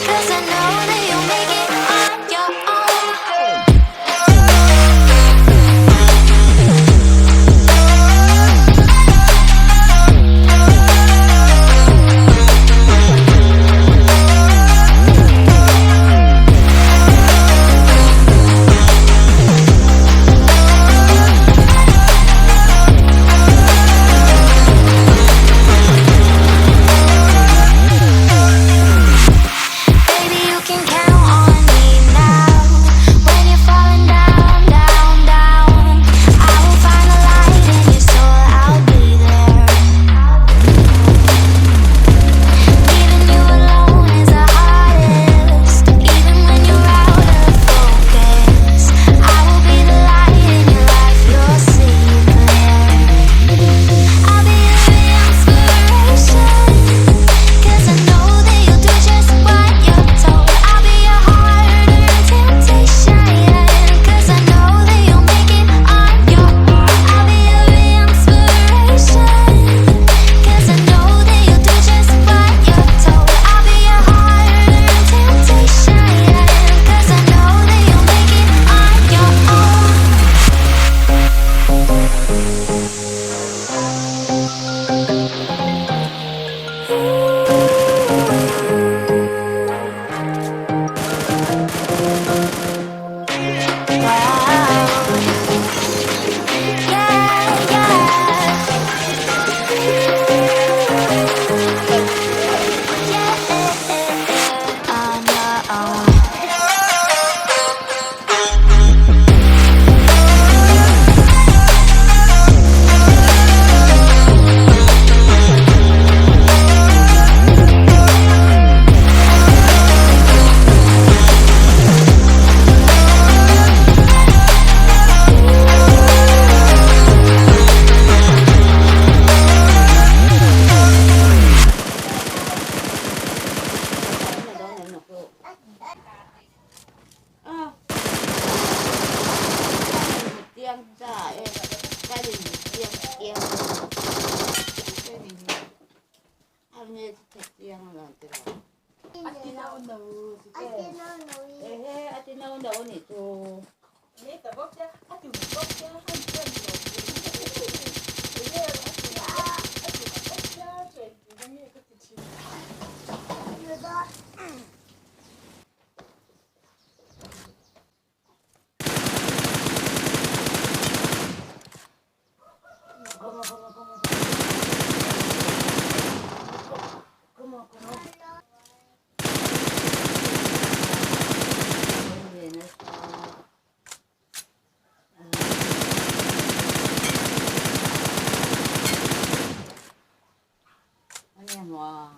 'cause I know that you'll make it on your own. Baby, you can count on me now. When you're falling down, down, down, I will find the light in your soul. I'll be there. Leaving you alone is the hardest. Even when you're out of focus, I will be the light in your life. You'll see it clear. I'll be your inspiration, 'cause I know that you'll do just what you're told. I'll be your harder temptation, 'cause I know that you'll make it on your own. I'll be your inspiration, 'cause I know that you'll do just what you're told. I'll be your harder temptation, 'cause I know that you'll make it on your own. Wow. Yeah, yeah. On your own. Tiếng ra em gia đình tiếng tiếng gia đình anh nghe thật tiếng là thế nào Atina undaw eh Atina undaw nito nito bokya atu bokya hanjan anh em hòa